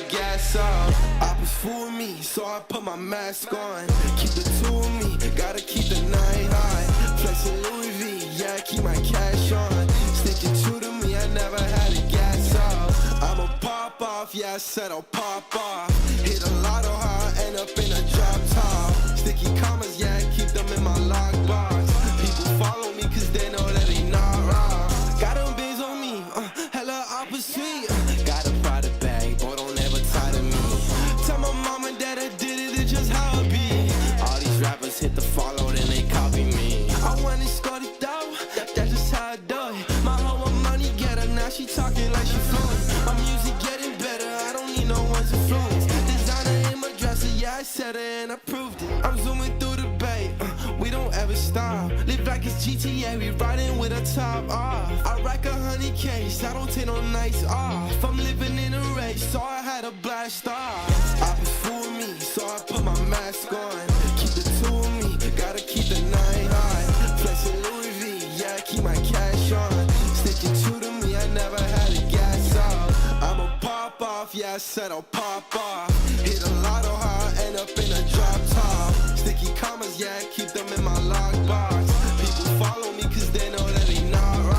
gas off. Oppers fool me, so I put my mask on. Keep the two of me, gotta keep the night high. Flexing Louis V, yeah, keep my cash on. Sticking true to me, I never had a gas off. I'ma pop off, yeah, I said I'll pop off. Hit a lotto high, end up in a drop top. Sticky commas, yeah, keep them in my lockbox. People follow me cause they know that they not wrong. Got them bigs on me, hella opposite. Got a product bag, boy, don't ever tie to me. Tell my mom and dad I did it, it's just how it be. All these rappers hit the follow, then they copy me. I went and scored it though, that's just how I do it. My whole money get her, now she talking like she fluent. My music getting better, I don't need no one's influence. Designer in my dresser, yeah, I said it and I proved it. I'm zooming through the bay, we don't ever stop. Live like it's GTA, we riding with a top off. I rack 100 case, I don't take no nights off. I'm living in a race, so I had a blast off. Oppers fool me, so I put my mask on. Keep the two of me, gotta keep the night high. Flexing Louis V, yeah, keep my cash on. Sticking true to me, I never had a gas off. I'ma pop off, yeah, I said I'll pop off. Hit a lotto high, end up in a drop top. Sticky commas, yeah, keep them in my lockbox. People follow me cause they know that they not wrong.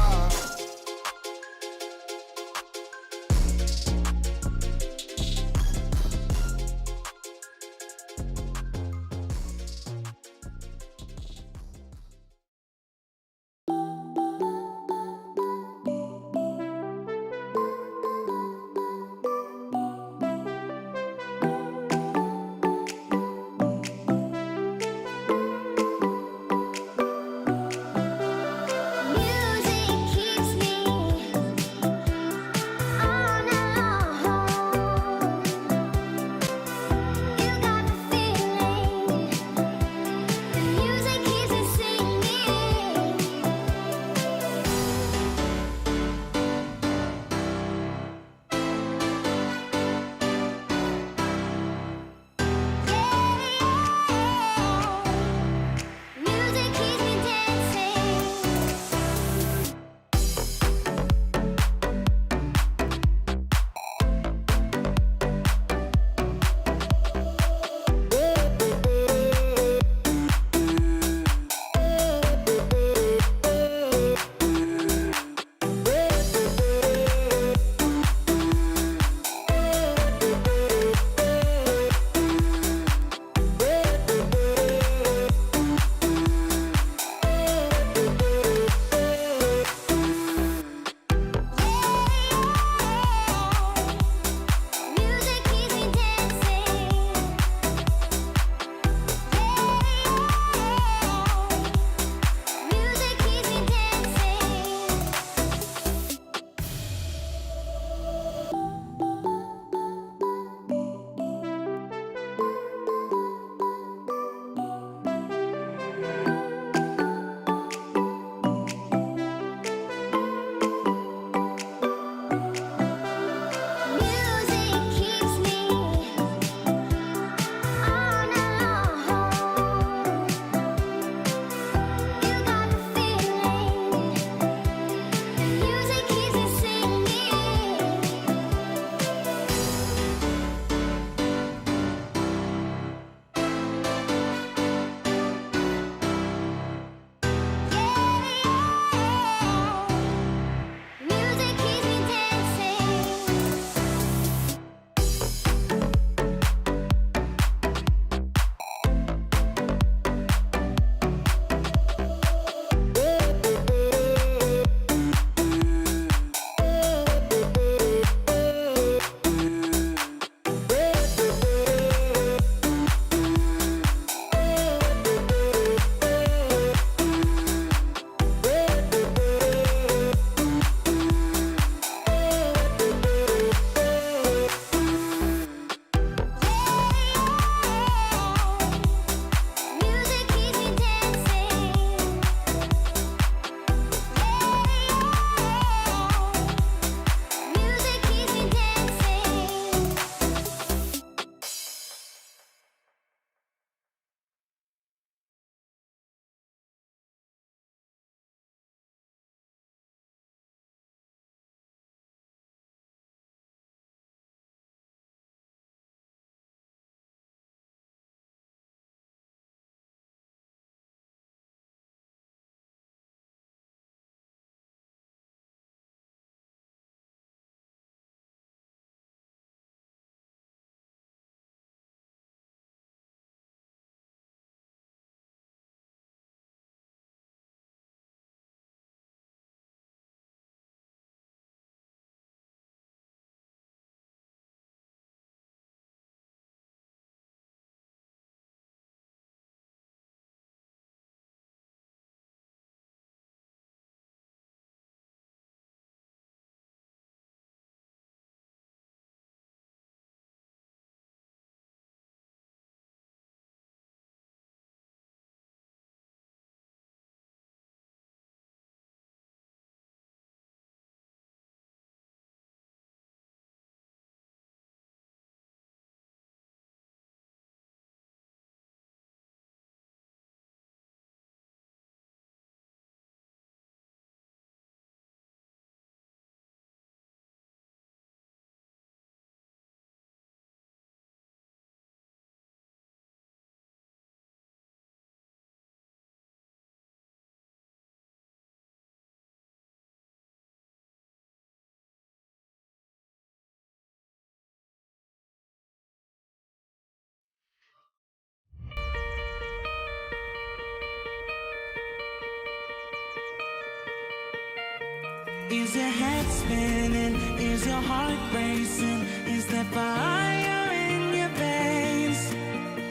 Is your head spinning? Is your heart racing? Is there fire in your veins?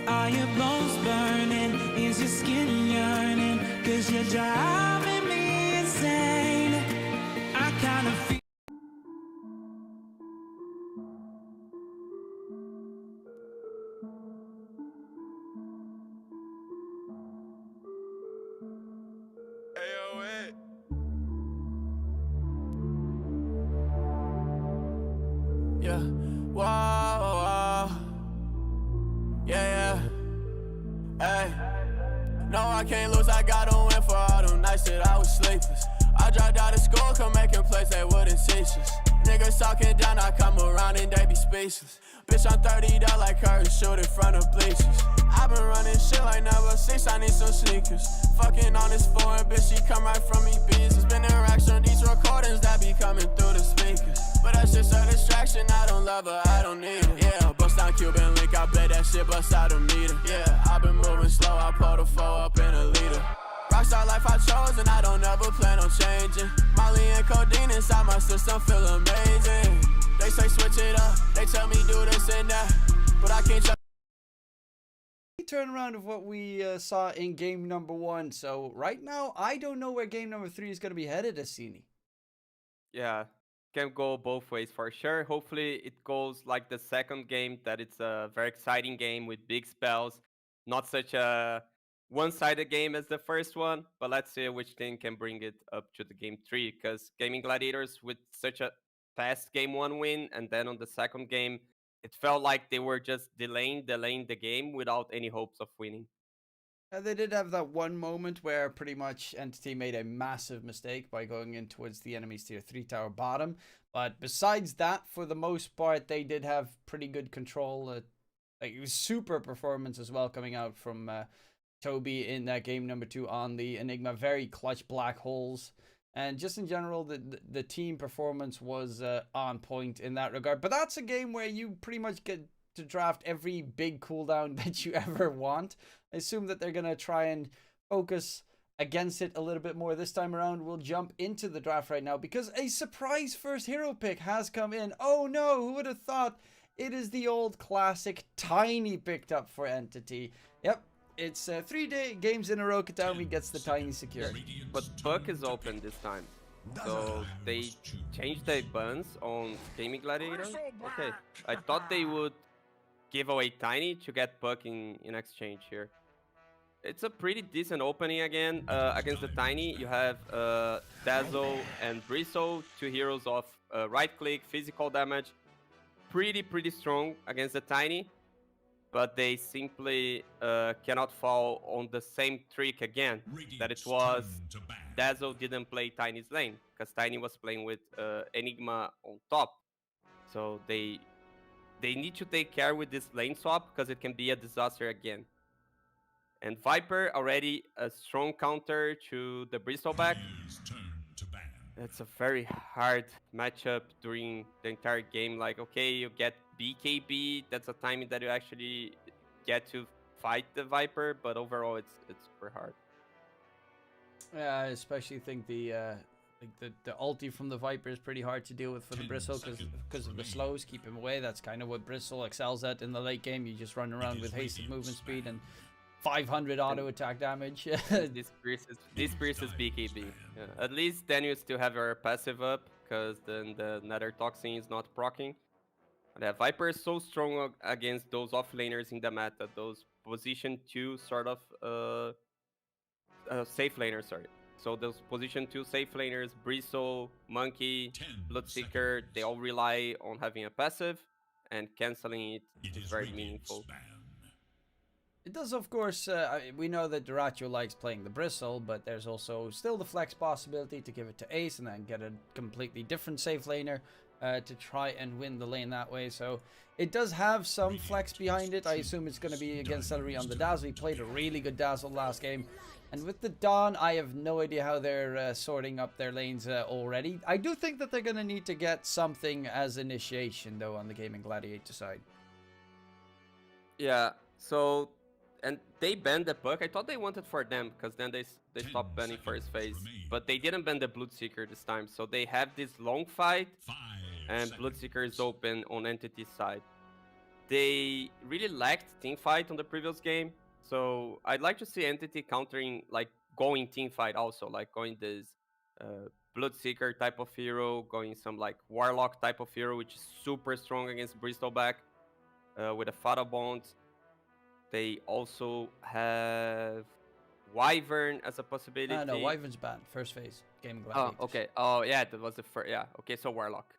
Are your bones burning? Is your skin yearning? 'Cause you're driving me insane. I kinda feel. Yeah, wow, yeah, hey. No, I can't lose, I gotta win for all them nights that I was sleepless. I dropped out of school, come making plays they wouldn't teach us. Niggas talking down, I come around and they be speechless. Bitch, I'm 30 down like her, shoot in front of bleachers. I been running shit like number 6, I need some sneakers. Fucking on this foreign bitch, she come right from me bees. It's been interaction on these recordings that be coming through the speakers. But that's just a distraction, I don't love her, I don't need her. Yeah, bust down Cuban link, I play that shit, bust out a meter. Yeah, I been moving slow, I pull the 4 up in a liter. Rockstar life I chose and I don't ever plan on changing. Molly and codeine inside my system feel amazing. They say switch it up, they tell me do this and that, but I can't. Turnaround of what we saw in game number 1. So right now, I don't know where game number 3 is going to be headed, Assini. Yeah, can go both ways for sure. Hopefully it goes like the second game, that it's a very exciting game with big spells, not such a one-sided game as the first one, but let's see which team can bring it up to the game 3, because Gaimin Gladiators with such a fast game 1 win, and then on the second game, it felt like they were just delaying the game without any hopes of winning. They did have that one moment where pretty much Entity made a massive mistake by going in towards the enemy's tier 3 tower bottom. But besides that, for the most part, they did have pretty good control. Like, it was super performance as well coming out from Toby in that game number 2 on the Enigma. Very clutch black holes. And just in general, the team performance was on point in that regard. But that's a game where you pretty much get to draft every big cooldown that you ever want. I assume that they're going to try and focus against it a little bit more this time around. We'll jump into the draft right now because a surprise first hero pick has come in. Oh no, who would have thought? It is the old classic Tiny picked up for Entity. Yep, it's 3 games in a row Katami gets the Tiny secured. But Puck is open this time. So they changed the buns on Gaimin Gladiators. Okay, I thought they would give away Tiny to get Puck in exchange here. It's a pretty decent opening again. Against the Tiny, you have Dazzle and Bristle, 2 heroes of right click, physical damage. Pretty strong against the Tiny, but they simply cannot fall on the same trick again. That it was Dazzle didn't play Tiny's lane, because Tiny was playing with Enigma on top. So they need to take care with this lane swap, because it can be a disaster again. And Viper already a strong counter to the Bristleback. That's a very hard matchup during the entire game. Like, okay, you get BKB, that's a timing that you actually get to fight the Viper, but overall it's super hard. Yeah, I especially think the ulti from the Viper is pretty hard to deal with for the Bristle because of the slows. Keep him away. That's kind of what Bristle excels at in the late game. You just run around with hasted movement speed and 500 auto attack damage. This Priest is BKB. Yeah. At least then you still have your passive up, because then the Nether Toxin is not proccing. The Viper is so strong against those offlaners in the meta, those position 2 sort of safe laners, sorry. So those position 2 safe laners, Bristle, Monkey, Bloodseeker, they all rely on having a passive, and canceling it is very meaningful. It does, of course. We know that Duracho likes playing the Bristle, but there's also still the flex possibility to give it to Ace and then get a completely different safe laner to try and win the lane that way. So it does have some flex behind it. I assume it's going to be against Celery on the Dazzle. He played a really good Dazzle last game. And with the Dawn, I have no idea how they're sorting up their lanes already. I do think that they're going to need to get something as initiation, though, on the Gaimin Gladiator side. Yeah, so And they banned the puck. I thought they wanted for them because then they stopped banning first phase. But they didn't ban the Bloodseeker this time. So they have this long fight and Bloodseeker is open on Entity side. They really lacked team fight on the previous game. So I'd like to see Entity countering, like going team fight also, like going this Bloodseeker type of hero, going some like Warlock type of hero, which is super strong against Bristleback with a Fatal Bond. They also have Wyvern as a possibility. No, Wyvern's banned. First phase. Gaimin Gladiators. Oh, okay. Oh, yeah, that was the first. Yeah, okay, so Warlock.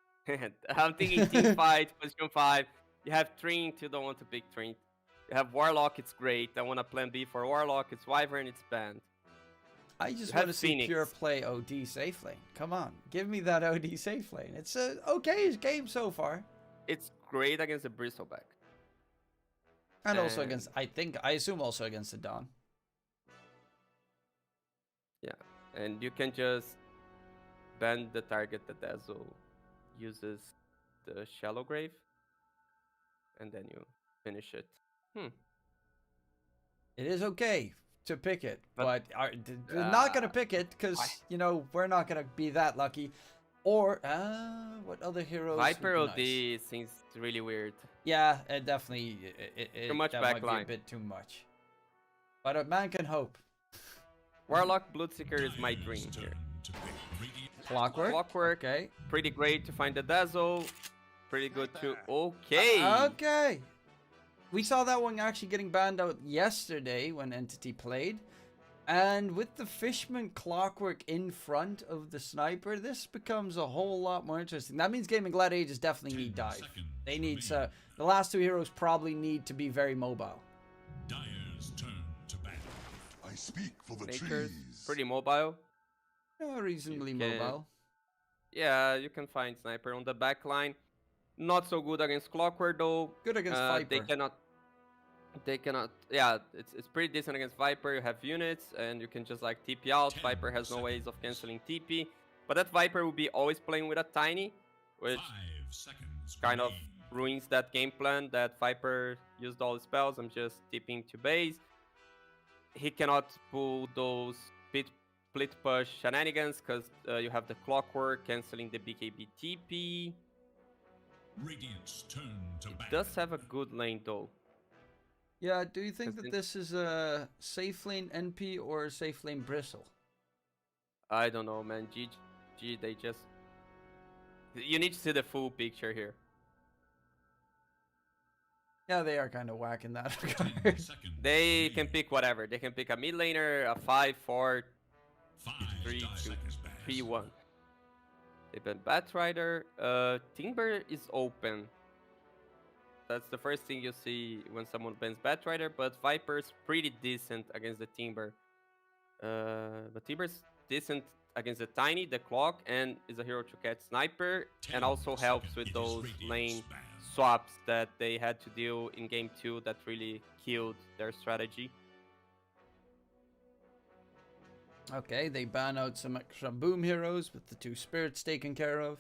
I'm thinking team fight, position 5. You have Trint, you don't want to pick Trint. You have Warlock, it's great. I want a plan B for Warlock. It's Wyvern, it's banned. I just want to see pure play OD safe lane. Come on, give me that OD safe lane. It's a okay game so far. It's great against the Bristleback. And also against, I assume also against the Dawn. Yeah, and you can just ban the target that Dazzle uses the Shallow Grave, and then you finish it. It is okay to pick it, but they're not going to pick it because, you know, we're not going to be that lucky. Or, what other heroes? Viper OD seems really weird. Yeah, it definitely, too much that backline. Might be a bit too much. But a man can hope. Warlock Bloodseeker is my dream here. Clockwork? Clockwork, okay. Pretty great to find the Dazzle. Pretty good to... Okay! Okay. We saw that one actually getting banned out yesterday when Entity played. And with the Fishman Clockwork in front of the Sniper, this becomes a whole lot more interesting. That means Gaimin Gladiators definitely need dive. They need the last two heroes probably need to be very mobile. Dyer's turn to battle. I speak for the Nature's trees. pretty mobile. Yeah, reasonably mobile. Yeah, you can find Sniper on the back line. Not so good against Clockwork though. Good against Viper. They cannot. Yeah, it's pretty decent against Viper. You have units and you can just like TP out. Viper has no ways of canceling TP. But that Viper will be always playing with a Tiny, which kind of ruins that game plan that Viper used all the spells. I'm just tipping to base. He cannot pull those split push shenanigans because you have the Clockwork canceling the BKB TP. Radiant's turn to It does have a good lane though. Yeah, do you think that this is a safe lane NP or a safe lane Bristle? I don't know, man. GG, they just... You need to see the full picture here. Yeah, they are kind of whack in that regard. They can pick whatever. They can pick a mid laner, a 5, 4, 3, 2, 3, 1. They ban Batrider. Timber is open. That's the first thing you see when someone bans Batrider, but Viper's pretty decent against the Timber. But Timber's decent against the Tiny, the Clock, and is a hero to catch Sniper, and also helps with those lane swaps that they had to deal in game 2 that really killed their strategy. Okay, they ban out some extra boom heroes with the 2 spirits taken care of.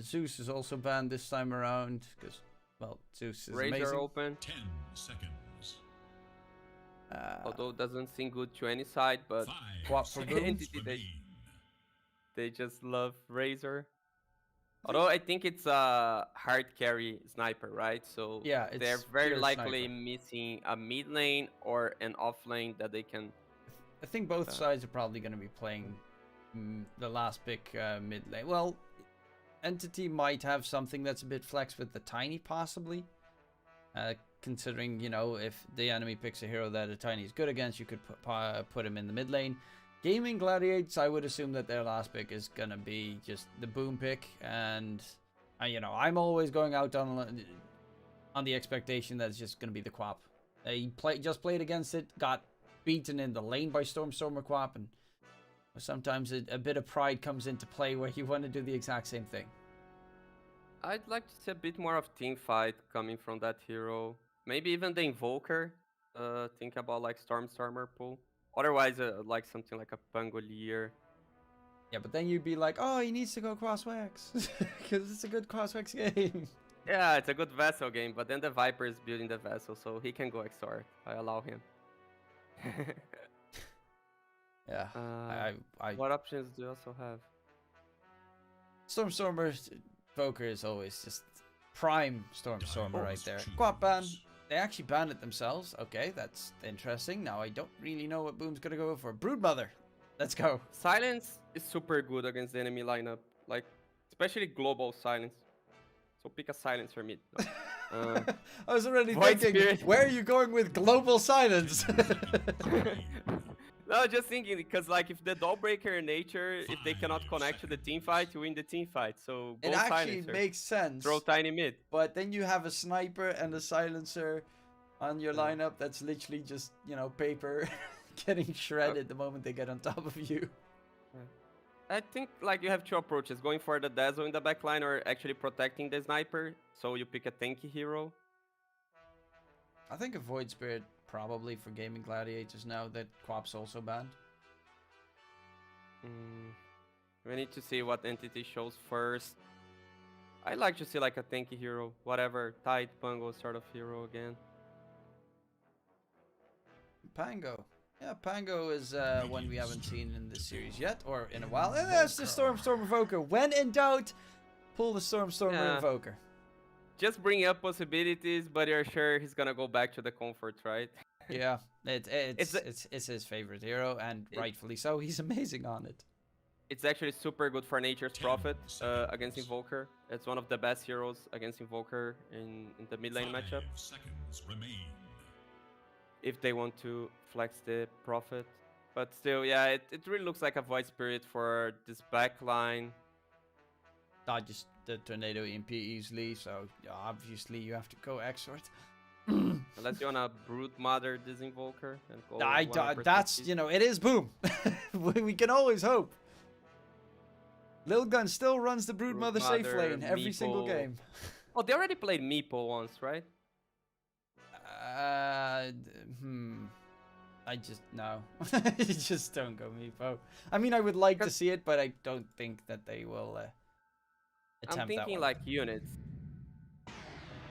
Zeus is also banned this time around because, well, Zeus is Razor amazing. open. 10 seconds. Although it doesn't seem good to any side, but Swap for boom. Entity, they just love Razor. Although I think it's a hard carry Sniper, right? So yeah, they're very likely missing a mid lane or an off lane that they can... I think both sides are probably going to be playing the last pick mid lane. Well, Entity might have something that's a bit flex with the Tiny, possibly. Considering, you know, if the enemy picks a hero that a Tiny is good against, you could put him in the mid lane. Gaimin Gladiators, I would assume that their last pick is going to be just the boom pick. And, you know, I'm always going out on the expectation that it's just going to be the Quap. He just played against it, got beaten in the lane by Stormstormer Quap, and sometimes a bit of pride comes into play where you want to do the exact same thing. I'd like to see a bit more of team fight coming from that hero. Maybe even the Invoker. Think about like Stormstormer pool. Otherwise, like something like a Pangolier. Yeah, but then you'd be like, oh, he needs to go Crosswax because it's a good Crosswax game. Yeah, it's a good vessel game, but then the Viper is building the vessel, so he can go XR. I allow him. Yeah. I What options do you also have? Stormstormer Voker is always just prime Stormstormer right there. Choose. Quap ban. They actually banned it themselves. Okay, that's interesting. Now I don't really know what Boom's gonna go for. Broodmother. Let's go. Silence is super good against the enemy lineup, like especially global silence. So pick a silence for mid. I was already Void thinking, Spirit. where are you going with global silence? No, just thinking because like if the Dollbreaker nature, if they cannot connect to the team fight, you win the team fight. So go It actually silencer. makes sense. Throw tiny mid. But then you have a sniper and a silencer on your lineup that's literally just, you know, paper getting shredded the moment they get on top of you. I think like you have two approaches: going for the Dazzle in the backline or actually protecting the sniper. So you pick a tanky hero. I think a Void Spirit probably for Gaimin Gladiators now that Quap's also banned. We need to see what entity shows first. I like to see like a tanky hero, whatever, Tide, Pungo sort of hero again. Pango. Yeah, Pango is one we haven't seen in this series yet, or in a while. And there's the Stormstorm Invoker. When in doubt, pull the Stormstormer Invoker. Just bring up possibilities, but you're sure he's gonna go back to the comfort, right? Yeah, it's his favorite hero, and rightfully so. He's amazing on it. It's actually super good for Nature's Prophet against Invoker. It's one of the best heroes against Invoker in the mid lane 5 matchup. seconds remain. If they want to flex the Prophet. But still, yeah, it really looks like a Void Spirit for this backline. Dodges the Tornado EMP easily, so obviously you have to go Exort. Unless you wanna Broodmother this Invoker and go 100% That's, easy. you know, it is Boom. We can always hope. Lil Gun still runs the Broodmother safe Broodmother, lane every single Meeple. game. Oh, they already played Meeple once, right? I just, no. Just don't go Meepo. I mean, I would like to see it, but I don't think that they will attempt I'm thinking that one. like units.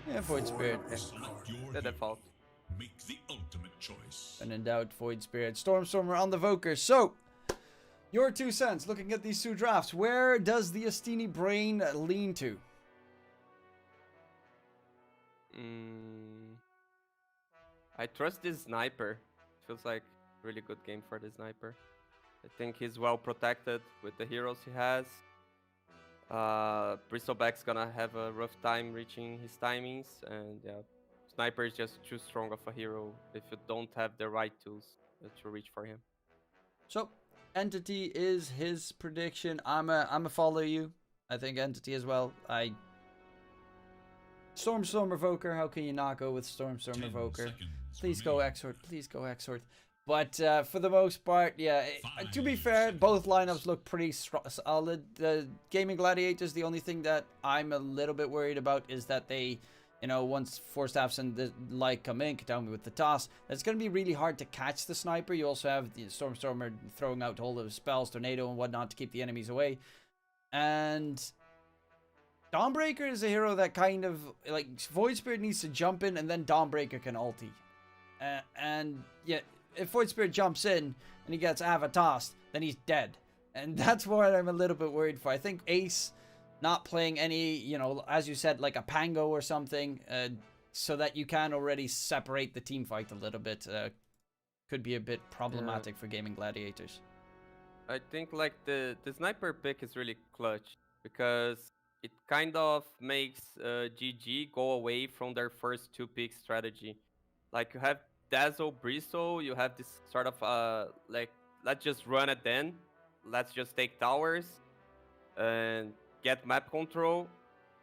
Yeah, Void Spirit. Select your The hero. default. Make the ultimate choice. And in doubt, Void Spirit. Stormstormer on the Voker. So, your 2 cents, looking at these two drafts, where does the Astini brain lean to? I trust this sniper. Feels like really good game for the sniper. I think he's well protected with the heroes he has. Bristleback's gonna have a rough time reaching his timings, and yeah, sniper is just too strong of a hero if you don't have the right tools to reach for him. So, Entity is his prediction. I'm a follow you. I think Entity as well. Stormstormer Voker. How can you not go with Stormstormer 10 Voker? seconds Please go remain. Exort. Please go Exort. But for the most part, yeah. To be fair, both lineups look pretty solid. The Gaimin Gladiators, the only thing that I'm a little bit worried about is that they, you know, once Four Staffs and the like come in, Katami with the toss, it's going to be really hard to catch the sniper. You also have the Stormstormer throwing out all the spells, Tornado and whatnot to keep the enemies away. And Dawnbreaker is a hero that kind of, like, Void Spirit needs to jump in and then Dawnbreaker can ulti. And yeah, if Void Spirit jumps in and he gets Ava tossed, then he's dead. And that's what I'm a little bit worried for. I think Ace not playing any, you know, as you said, like a Pango or something, so that you can already separate the team fight a little bit, could be a bit problematic for Gaimin Gladiators. I think like the sniper pick is really clutch because it kind of makes GG go away from their first 2 pick strategy. Like you have Dazzle, Bristle, you have this sort of like, let's just run it then. Let's just take towers and get map control.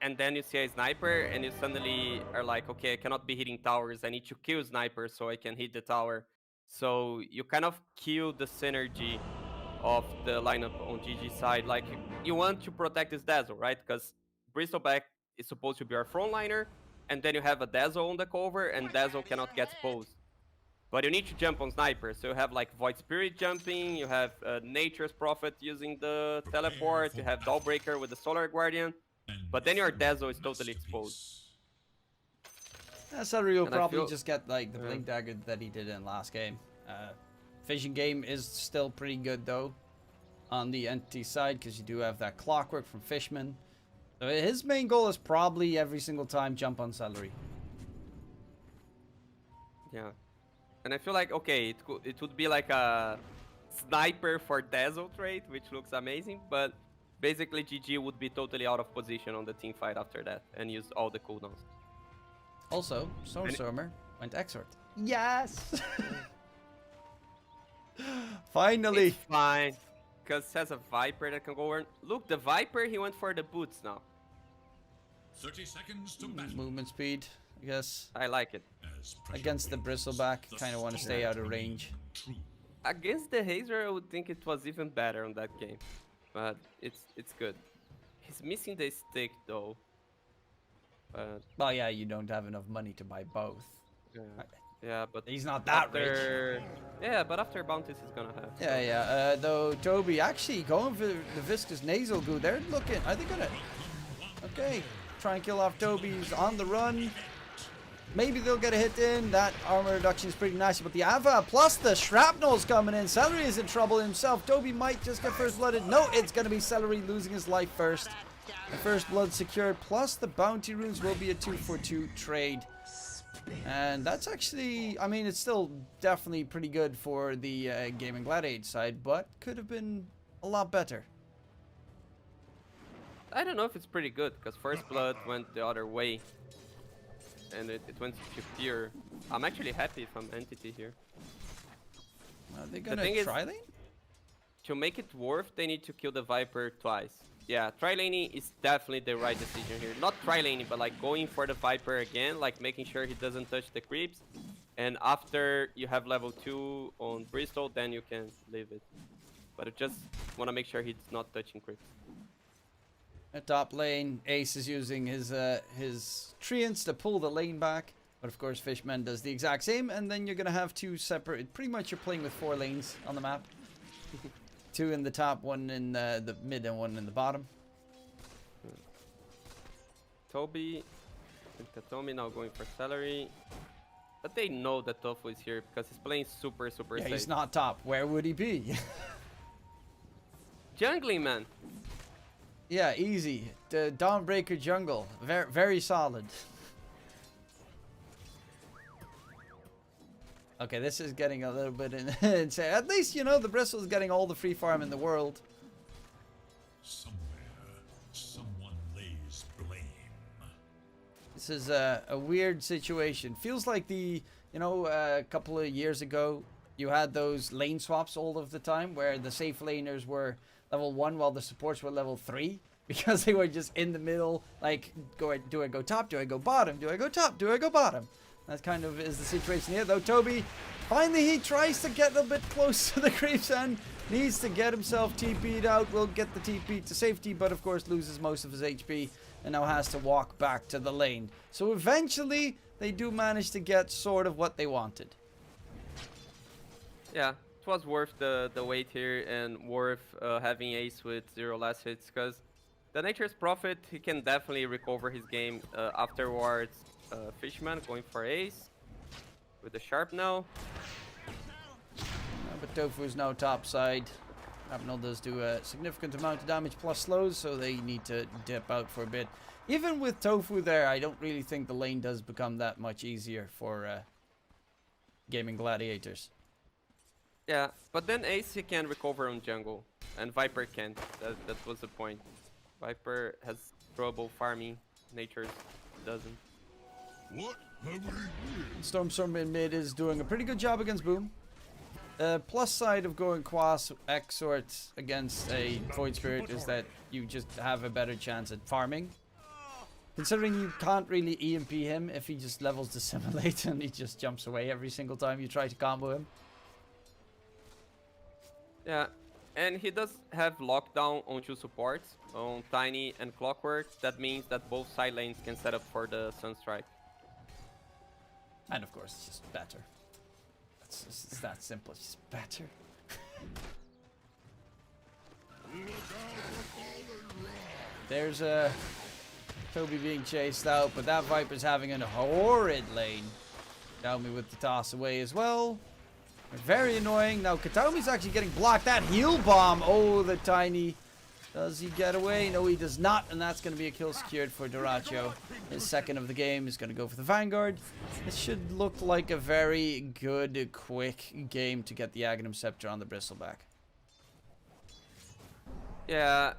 And then you see a sniper and you suddenly are like, okay, I cannot be hitting towers. I need to kill sniper so I can hit the tower. So you kind of kill the synergy of the lineup on GG side. Like you want to protect this Dazzle, right? Because Bristleback is supposed to be our frontliner, and then you have a Dazzle on the cover, and Dazzle cannot get exposed. But you need to jump on sniper, so you have like Void Spirit jumping, you have Nature's Prophet using the teleport, you have Dawnbreaker with the Solar Guardian. But then your Dazzle is totally exposed. Celery will And I probably feel- just get like the blink dagger that he did in last game. Vision game is still pretty good though on the entity side because you do have that clockwork from Fishman. So his main goal is probably every single time jump on Celery. Yeah. And I feel like, okay, it would be like a sniper for Dazzle trade, which looks amazing, but basically GG would be totally out of position on the team fight after that and use all the cooldowns. Also, Stormer went Exort. Yes! Finally! It's fine, because it has a Viper that can go over. Look, the Viper, he went for the boots now. 30 seconds to battle. Movement speed, I guess. I like it. As pressure Against the builds, bristleback, the kind of want to storm stay out of running range. true. Against the Hazer, I would think it was even better on that game. But it's good. He's missing the stick though. But Well, yeah, you don't have enough money to buy both. yeah, but He's not that rich. after, yeah, but after bounties he's gonna have. Yeah, yeah. Though Toby actually going for the viscous nasal goo. They're looking. Are they gonna? Okay, try and kill off Toby. He's on the run. Maybe they'll get a hit in. That armor reduction is pretty nice, but the Ava plus the shrapnel's coming in. Celery is in trouble himself. Toby might just get first blooded. No, it's gonna be Celery losing his life first. The first blood secured, plus the bounty runes will be a 2-for-2 trade. And that's actually, I mean, it's still definitely pretty good for the Gaimin Gladiators side, but could have been a lot better. I don't know if it's pretty good, because first blood went the other way. And it went to pure. I'm actually happy if I'm entity here. Are they thing gonna is- try lane? To make it worth, they need to kill the Viper twice. Yeah, tri-laning is definitely the right decision here. Not tri-laning, but like going for the Viper again, like making sure he doesn't touch the creeps. And after you have level 2 on Bristol, then you can leave it. But I just want to make sure he's not touching creeps. At top lane, Ace is using his treants to pull the lane back. But of course, Fishman does the exact same. And then you're going to have two separate... Pretty much you're playing with 4 lanes on the map. 2 in the top, 1 in the mid, and 1 in the bottom. Toby and Katomi now going for Celery. But they know that Tofu is here because he's playing super Yeah, safe. he's not top. Where would he be? Jungling, man. Yeah, easy. The Dawnbreaker jungle. Very, very solid. Okay, this is getting a little bit insane. At least, you know, the Bristle's getting all the free farm in the world. Somewhere, someone lays blame. This is a weird situation. Feels like the, you know, a couple of years ago, you had those lane swaps all of the time where the safe laners were level 1 while the supports were level 3 because they were just in the middle, like, do I go top, do I go bottom, do I go top, do I go bottom? That kind of is the situation here, though. Toby, finally he tries to get a bit close to the creeps and needs to get himself TP'd out. Will get the TP to safety, but of course loses most of his HP and now has to walk back to the lane. So eventually, they do manage to get sort of what they wanted. Yeah, it was worth the wait here and worth having Ace with 0 last hits because the Nature's Prophet, he can definitely recover his game afterwards. Fishman going for Ace with the Sharp now. But Tofu is now top side. Abnel does do a significant amount of damage plus slows, so they need to dip out for a bit. Even with Tofu there, I don't really think the lane does become that much easier for Gaimin Gladiators. Yeah, but then Ace he can recover on jungle, and Viper can't. That was the point. Viper has trouble farming, Nature doesn't. What have we Storm in mid is doing a pretty good job against Boom. Plus side of going Quas Exort against a Void Spirit is that you just have a better chance at farming. Considering you can't really EMP him if he just levels Dissimulate and he just jumps away every single time you try to combo him. Yeah, and he does have lockdown on 2 supports, on Tiny and Clockwork. That means that both side lanes can set up for the Sunstrike. And of course, it's just better. It's that simple. It's just better. There's a Toby being chased out, but that Viper's having a horrid lane. Kataomi with the toss away as well. Very annoying. Now Kataomi's actually getting blocked. That heal bomb. Oh, the Tiny. Does he get away? No, he does not. And that's going to be a kill secured for Duracho. His second of the game is going to go for the Vanguard. This should look like a very good, quick game to get the Aghanim Scepter on the Bristleback. Yeah,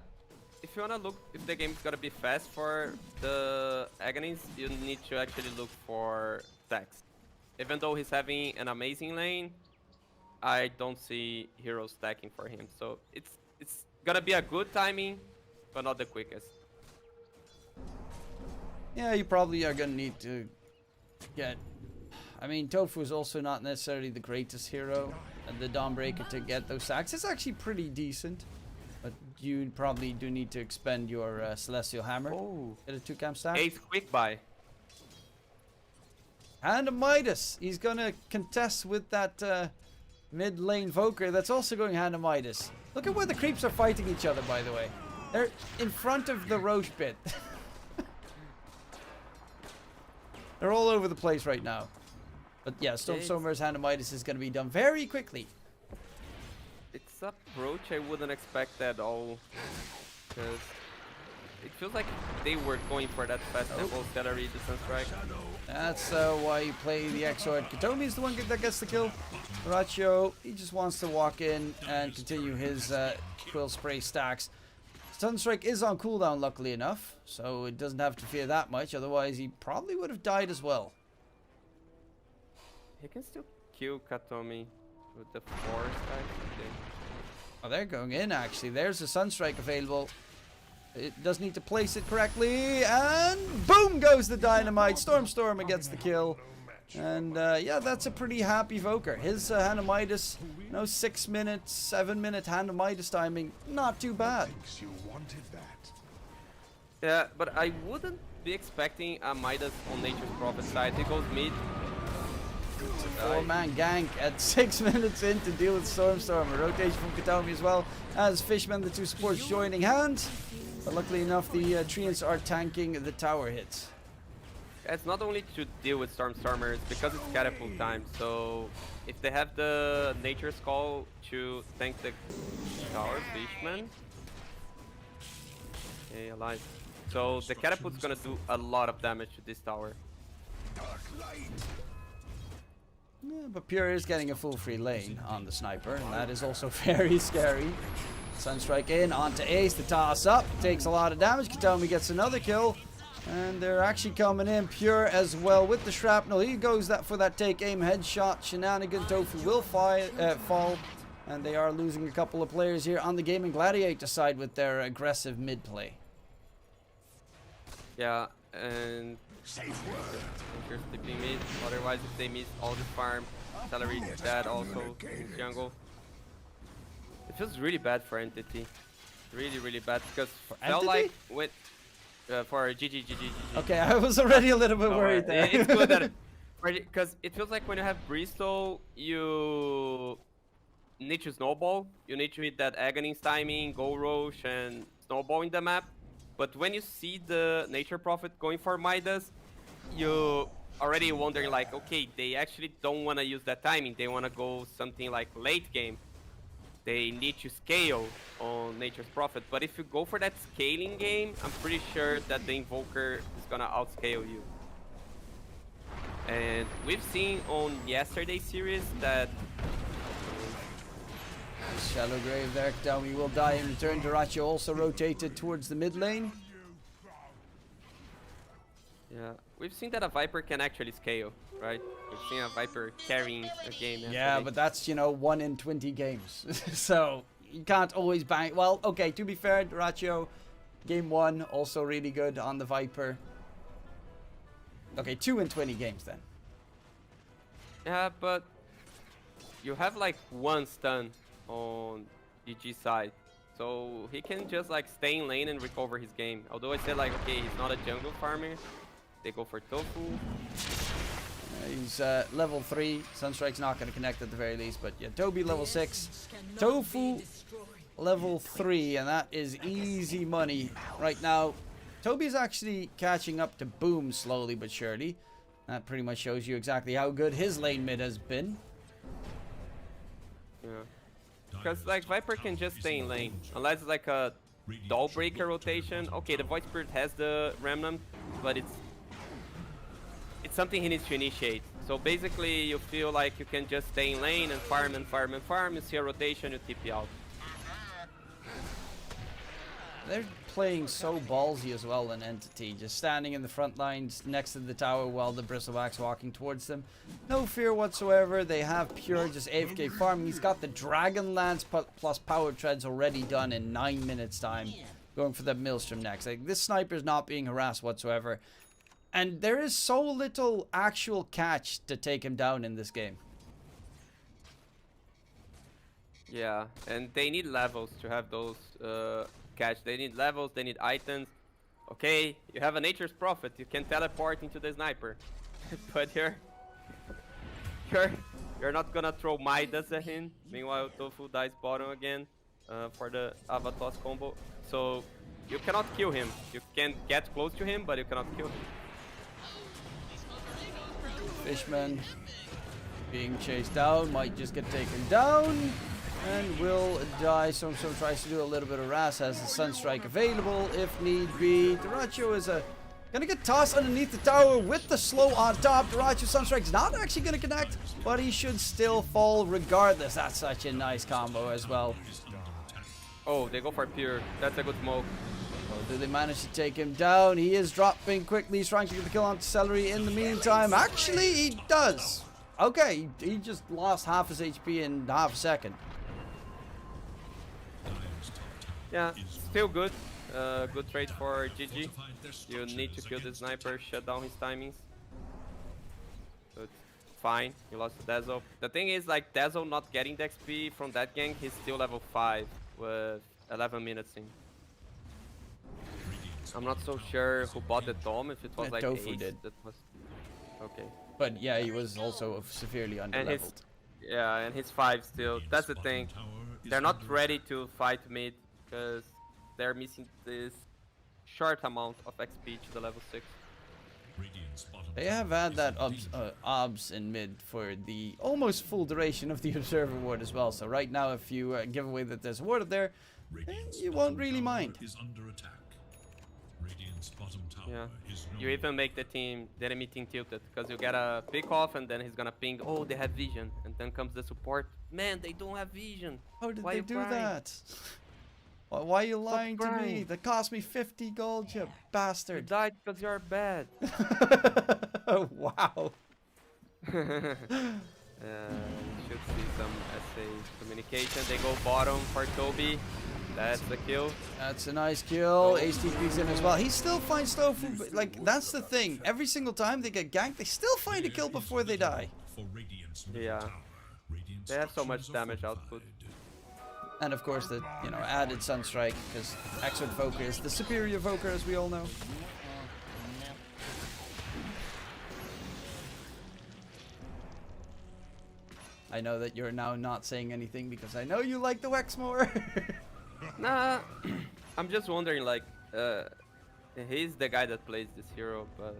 if you wanna look if the game's gonna be fast for the Aghanims, you need to actually look for stacks. Even though he's having an amazing lane, I don't see heroes stacking for him. So it's gonna be a good timing, but not the quickest. Yeah, you probably are going to need to get... I mean, Tofu is also not necessarily the greatest hero. And the Dawnbreaker to get those stacks is actually pretty decent. But you probably do need to expend your Celestial Hammer. Oh, Get a 2-camp stack. Ace quick buy. And a Midas. He's going to contest with that mid lane Voker that's also going hand of Midas. Look at where the creeps are fighting each other, by the way. They're in front of the Roche pit. They're all over the place right now. But yeah, Stormstormer's hand of Midas is going to be done very quickly. It's a approach I wouldn't expect at all. Because it feels like they were going for that fast tempo celery the Sunstrike. That's why you play the Exort. Kataomi is the one that gets the kill. Horatio, he just wants to walk in and continue his Quill Spray stacks. Sunstrike is on cooldown, luckily enough, so it doesn't have to fear that much. Otherwise, he probably would have died as well. He can still kill Kataomi with the 4 stacks. Okay. Oh, they're going in, actually. There's a Sunstrike available. It does need to place it correctly, and boom goes the dynamite. Stormstormer gets the kill. And yeah, that's a pretty happy Voker. His Hand of Midas, 6 minutes, 7 minute Hand of Midas timing, not too bad. Yeah, but I wouldn't be expecting a Midas on Nature's Prophet side. He goes mid. 4-man gank at 6 minutes in to deal with Stormstormer. Rotation from Kataomi as well as Fishman, the two supports joining hands. But luckily enough, the Treants are tanking the tower hits. It's not only to deal with Stormstormers, because it's catapult time. So if they have the Nature's Call to tank the tower, Fishman. Okay, alive. So the catapult's gonna do a lot of damage to this tower. Yeah, but Pure is getting a full free lane on the sniper, and that is also very scary. Sunstrike in, onto Ace, the toss up, takes a lot of damage. Kataomi gets another kill, and they're actually coming in. Pure as well with the shrapnel. He goes for that take aim headshot. Shenanigan Tofu will fall, and they are losing a couple of players here on the Gaimin Gladiator side with their aggressive mid play. Yeah, and here's sleeping mid. Otherwise, if they miss all the farm, Celery dead also in jungle. It feels really bad for Entity. Really bad because felt like with for GG. Okay, I was already a little bit worried there. It's good that because it feels like when you have Bristol, you need to snowball. You need to hit that Aghanim's timing, go Roche, and snowball in the map. But when you see the Nature Prophet going for Midas, you already wondering like, okay, they actually don't want to use that timing. They want to go something like late game. They need to scale on Nature's Prophet. But if you go for that scaling game, I'm pretty sure that the Invoker is going to outscale you. And we've seen on yesterday's series that... Shallow grave there. Kataomi will die in return. Duracho also rotated towards the mid lane. Yeah, we've seen that a Viper can actually scale, right? We've seen a Viper carrying a game. Yeah, but that's, 1 in 20 games. So you can't always bang. Well, okay, to be fair, Duracho, game 1, also really good on the Viper. Okay, 2 in 20 games then. Yeah, but you have like 1 stun on GG side. So he can just like stay in lane and recover his game. Although I said like, okay, he's not a jungle farmer. They go for Tofu. He's level 3. Sunstrike's not going to connect at the very least. But yeah, Toby level 6. Tofu level 3. And that is easy money. Right now, Toby's actually catching up to Boom slowly but surely. That pretty much shows you exactly how good his lane mid has been. Yeah. Because like Viper can just stay in lane. Unless it's like a doll breaker rotation. Okay, the Void Spirit has the Remnant, but it's something he needs to initiate. So basically you feel like you can just stay in lane and farm and farm and farm. You see a rotation, you TP out. They're playing so ballsy as well in Entity, just standing in the front lines next to the tower while the Bristlebacks walking towards them. No fear whatsoever. They have pure just AFK farming. He's got the Dragon Lance plus Power Treads already done in 9 minutes time. Going for the Maelstrom next. Like, this sniper's not being harassed whatsoever. And there is so little actual catch to take him down in this game. Yeah, and they need levels to have those catch. They need levels, they need items. Okay, you have a Nature's Prophet, you can teleport into the sniper. But you're not gonna throw Midas at him. Meanwhile, Tofu dies bottom again for the Avatos combo. So you cannot kill him. You can get close to him, but you cannot kill him. Fishman being chased down, might just get taken down and will die. So tries to do a little bit of Ras, has the Sunstrike available if need be. Duracho is gonna get tossed underneath the tower with the slow on top. Duracho Sunstrike's not actually gonna connect, but he should still fall regardless. That's such a nice combo as well. Oh, they go for pure. That's a good smoke. Well, do they manage to take him down? He is dropping quickly. He's trying to get the kill onto Celery in the meantime. Actually, he does. Okay, he just lost half his HP in half a second. Yeah, still good. Good trade for GG. You need to kill the sniper, shut down his timings. But fine, you lost to Dazzle. The thing is, like, Dazzle not getting the XP from that gank, he's still level 5 with 11 minutes in. I'm not so sure who bought the Dome, if it was like Tofu Ace, did. that was... Okay. But yeah, he was also severely underleveled. And his 5 still. That's the thing. They're not ready to fight mid because they're missing this short amount of XP to the level 6. They have had that obs in mid for the almost full duration of the Observer Ward as well. So right now, if you give away that there's a ward up there, you won't really mind. Yeah, you even make the enemy team tilted because you get a pick off and then he's gonna ping, oh, they have vision, and then comes the support. Man, they don't have vision. How did they do that? Why are you lying to me? That cost me 50 gold, you bastard. You died because you're bad. Wow. You should see some SA communication. They go bottom for Toby. That's the kill. That's a nice kill. HTP's in as well. He still finds Tofu. Like, that's the thing. Every single time they get ganked, they still find a kill before they die. Yeah. They have so much damage output. And of course the, added Sunstrike, because Excellent Voker is the superior Voker, as we all know. I know that you're now not saying anything because I know you like the Wex more. Nah, I'm just wondering, like, he's the guy that plays this hero, but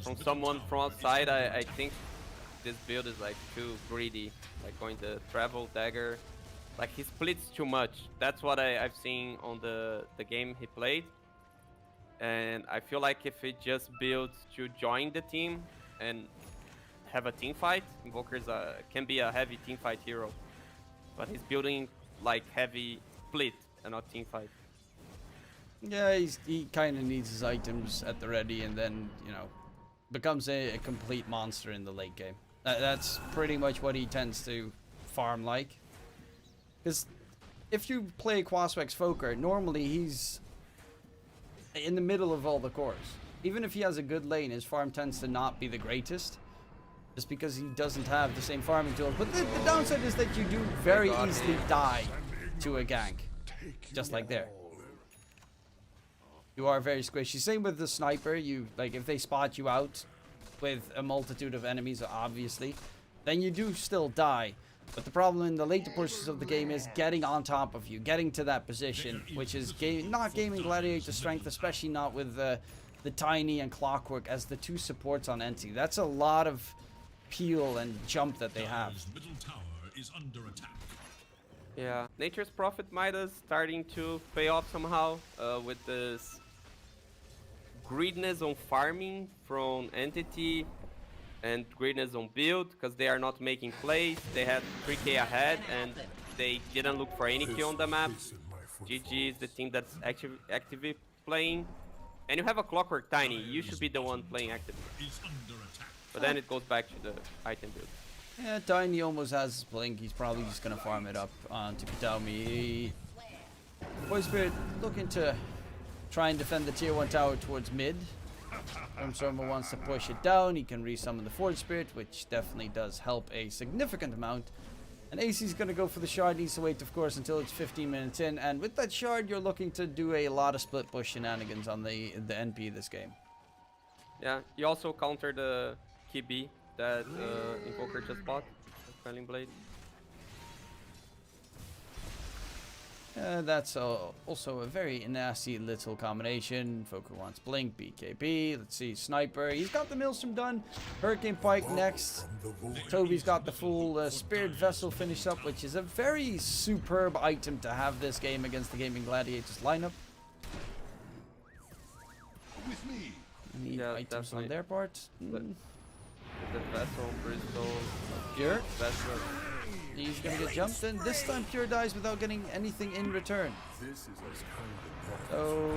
from someone from outside, I think this build is like too greedy, like going to travel dagger. Like, he splits too much. That's what I've seen on the game he played. And I feel like if he just builds to join the team and have a team fight, Invoker's can be a heavy team fight hero. But he's building like heavy split and not team fight. Yeah, he kind of needs his items at the ready and then, becomes a complete monster in the late game. That's pretty much what he tends to farm like. Because if you play Quaswex Foker, normally he's in the middle of all the cores. Even if he has a good lane, his farm tends to not be the greatest. Just because he doesn't have the same farming tools. But the downside is that you do very easily die to a gank. Just like there. You are very squishy. Same with the sniper. If they spot you out with a multitude of enemies, obviously, then you do still die. But the problem in the later portions of the game is getting on top of you, getting to that position, which is not Gaimin Gladiator strength, especially not with the Tiny and Clockwork as the two supports on NT. That's a lot of peel and jump that they have. Middle tower is under attack. Yeah, Nature's Prophet Midas starting to pay off somehow with this greediness on farming from Entity and greediness on build, because they are not making plays. They had 3k ahead and they didn't look for any kill on the map. GG is the team that's actively playing. And you have a Clockwork Tiny, you should be the one playing actively. But then it goes back to the item build. Yeah, Tiny almost has his blink. He's probably just going to farm it up onto Kataomi. Void Spirit looking to try and defend the tier 1 tower towards mid. Stormer wants to push it down. He can resummon the Void Spirit, which definitely does help a significant amount. And AC's going to go for the shard. Needs to wait, of course, until it's 15 minutes in. And with that shard, you're looking to do a lot of split push shenanigans on the NP this game. Yeah, you also counter the key B that Invoker just bought, the Quelling Blade. That's also a very nasty little combination. Invoker wants Blink, BKB. Let's see, Sniper. He's got the Maelstrom done. Hurricane Pike next. Toby's got the full Spirit Vessel finished up, which is a very superb item to have this game against the Gaimin Gladiators lineup. With me. Need Yeah, items definitely. on their part. The Vessel, Bristol, Pure. Vessel. He's gonna get jumped, and this time Pure dies without getting anything in return. So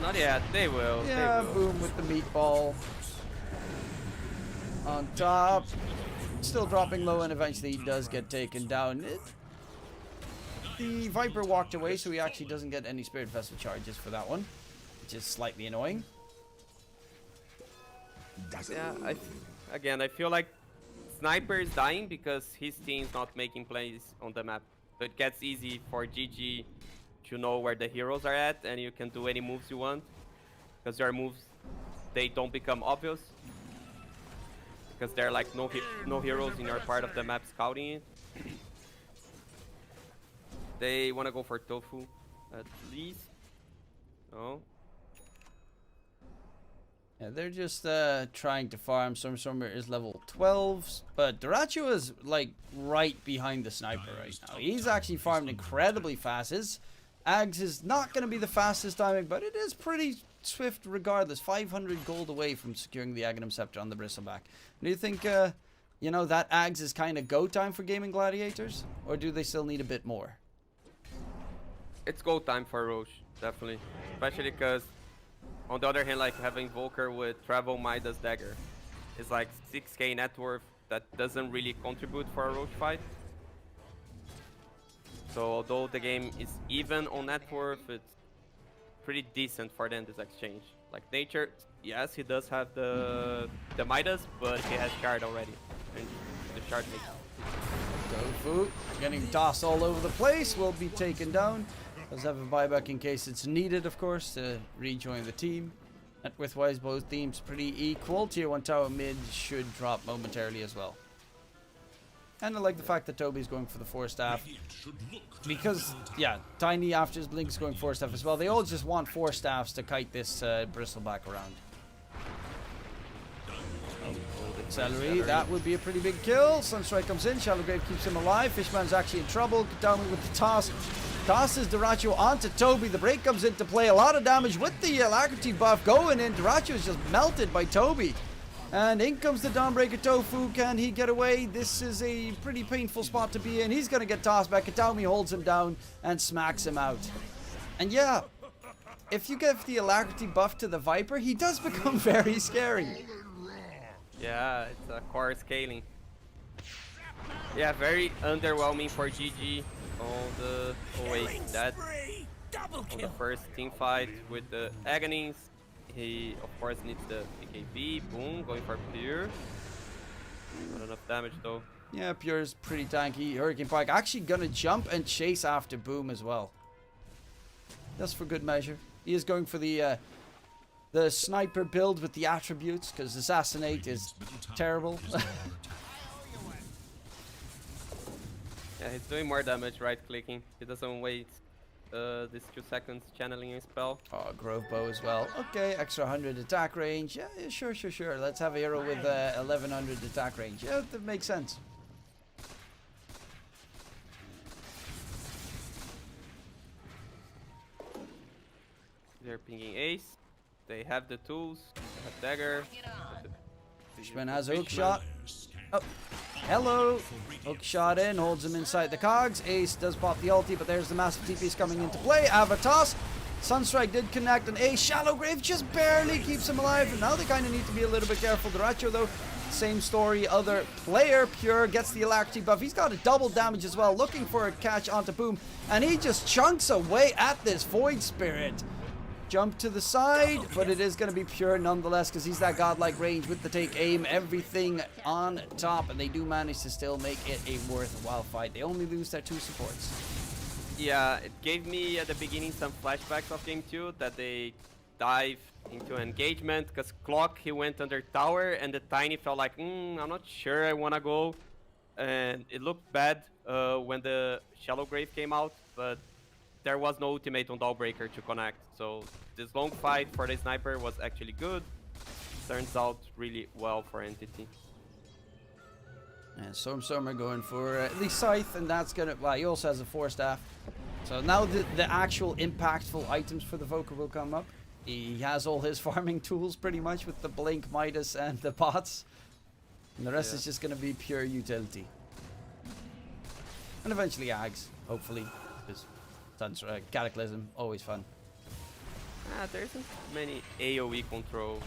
Not yet, they will. yeah, they will. boom with the meatball on top. Still dropping low, and eventually he does get taken down. The Viper walked away, so he actually doesn't get any Spirit Vessel charges for that one, which is slightly annoying. Yeah, I feel like Sniper is dying because his team's not making plays on the map. So it gets easy for GG to know where the heroes are at, and you can do any moves you want. Because your moves, they don't become obvious. Because there are like no heroes in your part of the map scouting it. They want to go for Tofu, at least. No. Yeah, they're just trying to farm. Stormer is level 12, but Duracho is like right behind the Sniper right now. He's actually farmed incredibly fast. His Ags is not going to be the fastest timing, but it is pretty swift regardless. 500 gold away from securing the Aghanim Scepter on the Bristleback. Do you think, you know, that Ags is kind of go time for Gaimin Gladiators? Or do they still need a bit more? It's go time for Roche, definitely. Especially because, on the other hand, like having Volker with Travel Midas Dagger is like 6k net worth that doesn't really contribute for a Roche fight. So although the game is even on net worth, it's pretty decent for them, this exchange. Like Nature, yes, he does have the Midas, but he has Shard already. And the Shard makes Tofu getting tossed all over the place, will be taken down. Does have a buyback in case it's needed, of course, to rejoin the team. Net worth-wise, both teams pretty equal. Tier 1 tower mid should drop momentarily as well. And I like the fact that Toby's going for the 4-staff. Because, yeah, Tiny after his blink is going 4-staff as well. They all just want 4 staffs to kite this Bristleback around. Celery, that would be a pretty big kill. Sunstrike comes in, Shadowgrave keeps him alive. Fishman's actually in trouble. Kataomi with the toss. Tosses Duracho onto Toby. The break comes into play. A lot of damage with the Alacrity buff going in. Duracho is just melted by Toby. And in comes the Dawnbreaker Tofu. Can he get away? This is a pretty painful spot to be in. He's going to get tossed back. Kataomi holds him down and smacks him out. And yeah, if you give the Alacrity buff to the Viper, he does become very scary. Yeah, it's a core scaling. Yeah, very underwhelming for GG on the that on the first team fight with the Aghanins. He of course needs the BKB. Boom, going for Pure. Not enough damage though. Yeah, Pure's pretty tanky. Hurricane Pike actually gonna jump and chase after Boom as well. That's for good measure. He is going for the Sniper build with the attributes, because Assassinate is terrible. Yeah, he's doing more damage right clicking. He doesn't wait this 2 seconds channeling a spell. Oh, Grove Bow as well. Okay, extra 100 attack range. Yeah, yeah, sure. Let's have a hero with 1100 attack range. Yeah, that makes sense. They're pinging Ace. They have the tools. They have dagger. Fishman has a hook shot. Oh, hello. Hook shot in, holds him inside the cogs. Ace does pop the ulti, but there's the massive TPs coming into play. Avatos. Sunstrike did connect, and Ace Shallow Grave just barely keeps him alive. And now they kind of need to be a little bit careful. Duracho, though, same story. Other player, Pure, gets the alacrity buff. He's got a double damage as well, looking for a catch onto Boom. And he just chunks away at this Void Spirit. Jump to the side, but it is going to be Pure nonetheless because he's that godlike range with the take aim, everything on top, and they do manage to still make it a worthwhile fight. They only lose their 2 supports. Yeah, it gave me at the beginning some flashbacks of game 2 that they dive into engagement because Clock, he went under tower and the Tiny felt like, I'm not sure I want to go. And it looked bad when the Shallow Grave came out, but there was no ultimate on Dawnbreaker to connect, so this long fight for the sniper was actually good. Turns out really well for Entity. And Stormer going for the Scythe, and that's gonna. Well, he also has a 4-staff. So now the actual impactful items for the Voker will come up. He has all his farming tools pretty much with the Blink, Midas, and the pots. And the rest is just gonna be pure utility. And eventually Ags, hopefully. Cataclysm, always fun. There isn't many AoE control.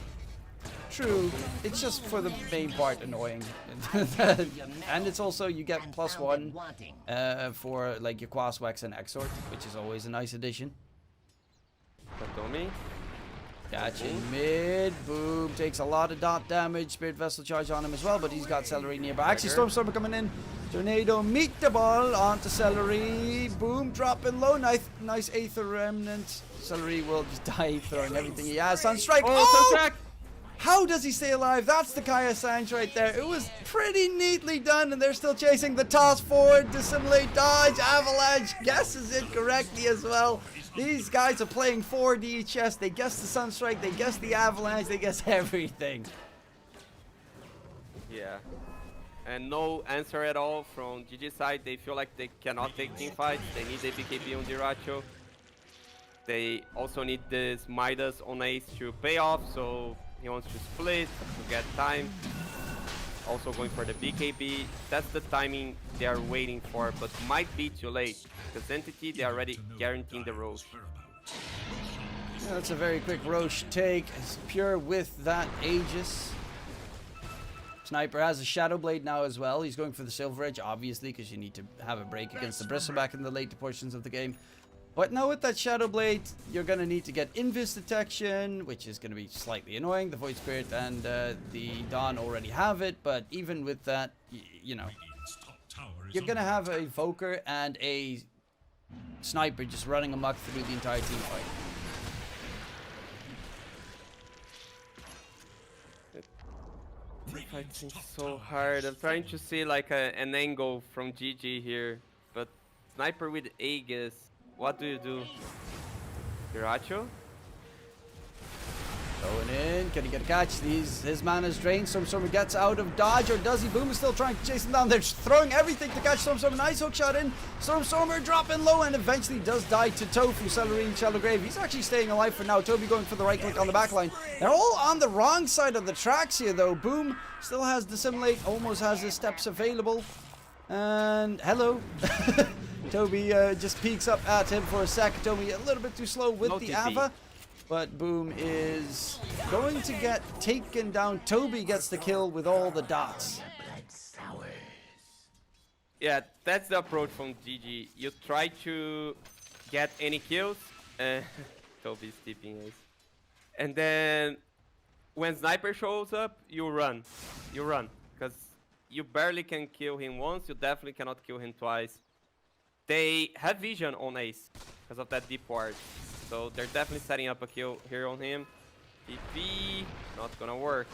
True, it's just for the main part annoying. And it's also, you get +1 for like your Quaswax and Exort, which is always a nice addition. Katomi. Catch in mid, Boom takes a lot of dot damage, Spirit Vessel charge on him as well, but he's got Celery nearby. Actually, Stormstormer coming in, Tornado meet the ball onto Celery, Boom dropping low, nice Aether Remnant. Celery will just die throwing everything he has. Sunstrike, Sunstrike! How does he stay alive? That's the Kaya Sanch right there. It was pretty neatly done, and they're still chasing the toss forward, dissimulate, dodge, Avalanche guesses it correctly as well. These guys are playing 4D chess. They guess the Sunstrike, they guess the Avalanche, they guess everything. Yeah. And no answer at all from GG side. They feel like they cannot take team fights. They need the BKB on Diracho. They also need this Midas on Ace to pay off, so he wants to split to get time. Also going for the BKB. That's the timing they are waiting for, but might be too late. Because Entity, they are already guaranteeing the Roche. Yeah, that's a very quick Roche take. It's Pure with that Aegis. Sniper has a Shadow Blade now as well. He's going for the Silver Edge, obviously, because you need to have a break against the Bristleback in the later portions of the game. But now with that Shadow Blade, you're going to need to get Invis detection, which is going to be slightly annoying. The Void Spirit and the Dawn already have it, but even with that, you know, you're going to have a Voker and a Sniper just running amok through the entire team fight. This fight seems so hard. I'm trying to see like an angle from GG here, but Sniper with Aegis. What do you do? Diracho? Going in, can he get a catch? His mana's drained. Stormstormer gets out of dodge, or does he? Boom is still trying to chase him down. They're just throwing everything to catch Stormstormer. Nice hook shot in. Stormstormer dropping low and eventually does die to Tofu, Celery, and Shallow Grave. He's actually staying alive for now. Toby going for the right click on the back line. They're all on the wrong side of the tracks here though. Boom still has Dissimulate, almost has his steps available. And hello. Toby just peeks up at him for a sec. Toby a little bit too slow with the Ava. But Boom is going to get taken down. Toby gets the kill with all the dots. Yeah, that's the approach from GG. You try to get any kills. Toby's tipping Ace. And then when Sniper shows up, you run. You run. Because you barely can kill him once. You definitely cannot kill him twice. They have vision on Ace because of that deep ward. So they're definitely setting up a kill here on him. TP, not gonna work.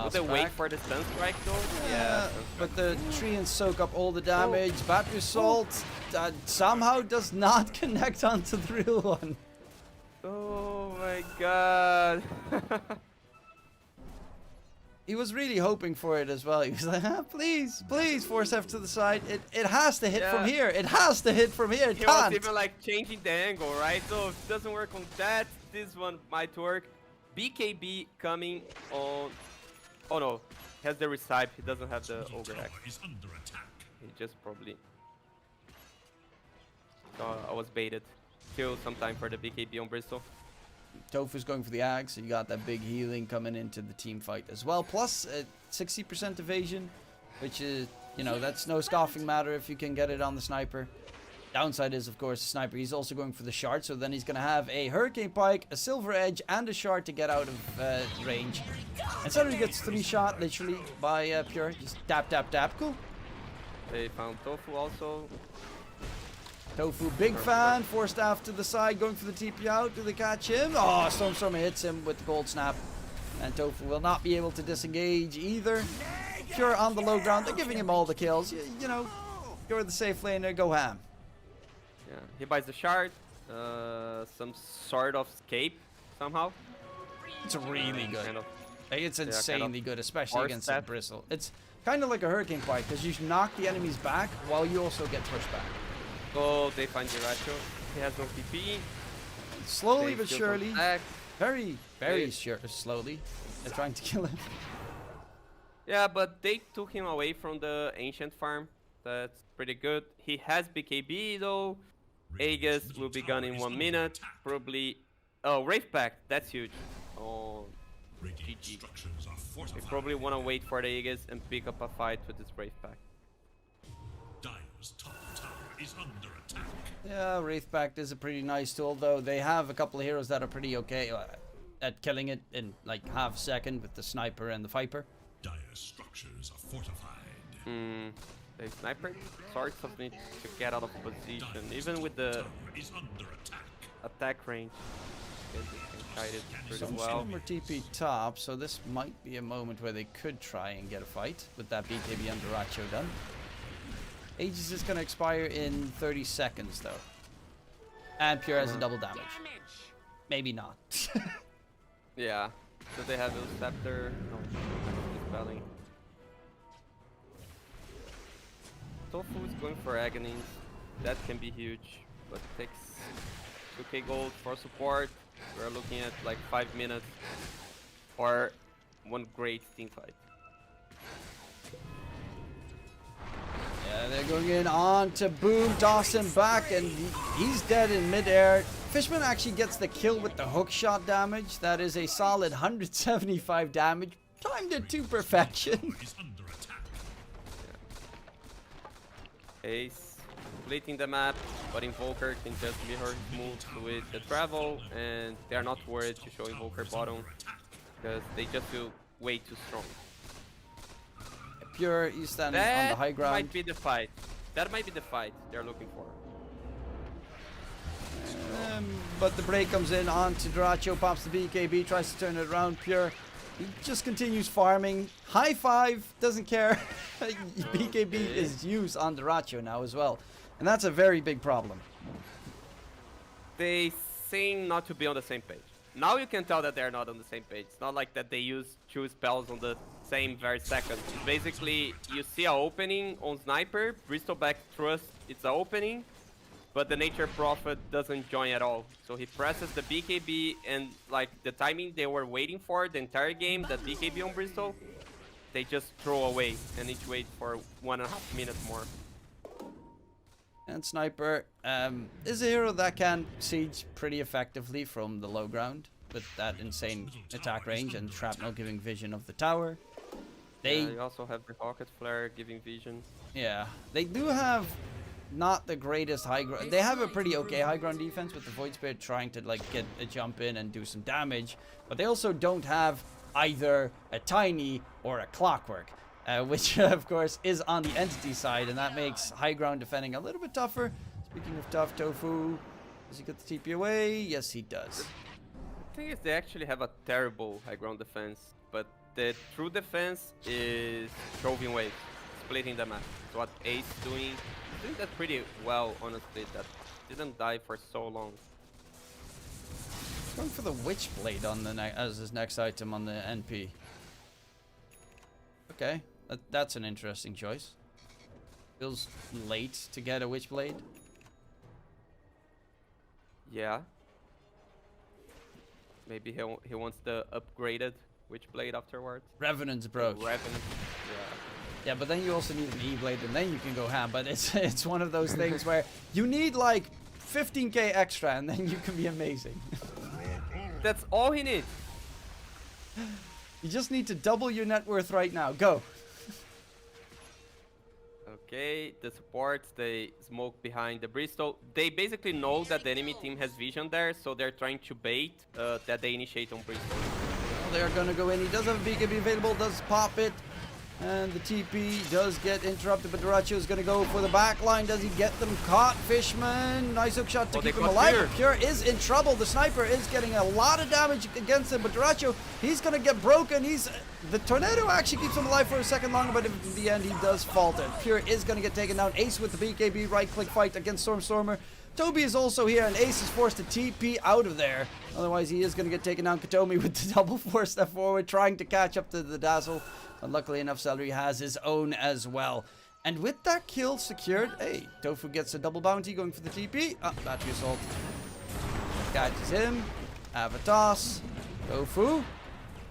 Would they wait for the stun strike though? Yeah. But the Treants soak up all the damage. Battery Assault somehow does not connect onto the real one. Oh my god. He was really hoping for it as well. He was like, please, please, force F to the side. It has to hit from here. It has to hit from here. It He can't. was even like changing the angle, right? So if it doesn't work on that, this one might work. BKB coming on. Oh no, he has the recipe. He doesn't have the ogre axe. Is under attack. He just probably. So I was baited. Kill some time for the BKB on Bristol. Tofu's going for the axe, so you got that big healing coming into the team fight as well. Plus 60% evasion, which is, you know, that's no scoffing matter if you can get it on the sniper. Downside is, of course, the sniper. He's also going for the shard, so then he's going to have a Hurricane Pike, a Silver Edge, and a shard to get out of range. And suddenly he gets 3-shot, literally, by Pure. Just dap, dap, dap. Cool. They found Tofu also. Tofu, big fan. Forced staff to the side, going for the TP out. Do they catch him? Oh, Stormstormer hits him with the Gold Snap. And Tofu will not be able to disengage either. Pure on the low ground. They're giving him all the kills. You know, you're the safe laner. Go ham. Yeah, he buys the shard. Some sort of escape somehow. It's really good. Kind of. It's kind of insanely good, especially horse against the step. Bristle. It's kind of like a Hurricane Pike, because you knock the enemies back while you also get pushed back. Oh, they find Jiracho. He has no TP. Slowly They but still surely, come back. very slowly, they're trying to kill him. Yeah, but they took him away from the ancient farm. That's pretty good. He has BKB though. Aegis will be gone in 1 minute. Probably. Oh, Wraith Pact. That's huge. Oh, Radiant GG. structures are They fortified. probably want to wait for the Aegis and pick up a fight with this Wraith Pact. Dire's top tower is under attack. Yeah, Wraith Pact is a pretty nice tool, though. They have a couple of heroes that are pretty okay at killing it in like half a second with the Sniper and the Viper. Dire's structures are fortified. The sniper sorts of need to get out of position, even with the Tower is under attack. attack range. They can kite it pretty Some well. Stormer TP top, so this might be a moment where they could try and get a fight with that BKB under Racho done. Aegis is going to expire in 30 seconds, though. And Pure has a double damage. Maybe not. Yeah. Do they have a scepter? No. Dispelling. Tofu is going for Aghanim. That can be huge, but it takes 2k gold for support. We're looking at like 5 minutes for one great team fight. Yeah, they're going in on to Boom, toss him back, and he's dead in midair. Fishman actually gets the kill with the hook shot damage. That is a solid 175 damage. Timed it to perfection. Is under attack. Ace completing the map, but Invoker can just mirror moves with the travel, and they are not worried to show Invoker bottom because they just feel way too strong. Pure, he's standing on That the high ground. might be the fight. That might be the fight they're looking for. But the break comes in on to Duracho, pops the BKB, tries to turn it around. Pure, he just continues farming. High five, doesn't care. BKB is used on Duracho now as well. And that's a very big problem. They seem not to be on the same page. Now you can tell that they're not on the same page. It's not like that they use two spells on the same very second. It's basically, you see an opening on Sniper, Bristleback Trust, it's an opening, but the Nature Prophet doesn't join at all. So he presses the BKB, and like the timing they were waiting for the entire game, that BKB on Bristol, they just throw away and need to wait for 1.5 minutes more. And Sniper is a hero that can siege pretty effectively from the low ground with that insane attack range and shrapnel giving vision of the tower. They also have the Rocket Flare giving vision. Yeah, they do have not the greatest high ground. They have a pretty okay high ground defense with the Void Spirit trying to like get a jump in and do some damage, but they also don't have either a Tiny or a Clockwork. Which of course is on the entity side, and that makes high ground defending a little bit tougher. Speaking of tough, Tofu, does he get the TP away? Yes, he does. The thing is, they actually have a terrible high ground defense, but the true defense is shoving waves, splitting the map. It's what Ace doing. He's doing that pretty well, honestly. That didn't die for so long. Going for the Witchblade on the as his next item on the NP. Okay, that's an interesting choice. Feels late to get a Witchblade. Yeah. Maybe he wants the upgraded Witchblade afterwards. Revenant's Brooch. Revenant. Yeah, but then you also need an E-Blade, and then you can go ham. But it's one of those things where you need like 15k extra, and then you can be amazing. That's all he needs. You just need to double your net worth right now. Go. Okay, the supports, they smoke behind the Bristol. They basically know that the enemy team has vision there, so they're trying to bait that they initiate on Bristol. Well, they're gonna go in. He does have a BKB available, does pop it. And the TP does get interrupted, but Duracho is going to go for the back line. Does he get them caught? Fishman, nice hook shot to keep him alive. Pure is in trouble. The sniper is getting a lot of damage against him, but Duracho, he's going to get broken. The tornado actually keeps him alive for a second longer, but in the end, he does falter. Pure is going to get taken down. Ace with the BKB right-click fight against Stormer. Toby is also here, and Ace is forced to TP out of there. Otherwise, he is going to get taken down. Katomi with the double 4-step forward, trying to catch up to the Dazzle. But luckily enough, Celery has his own as well. And with that kill secured, hey, Tofu gets a double bounty going for the TP. Battery Assault. Catches him. Avatos. Tofu.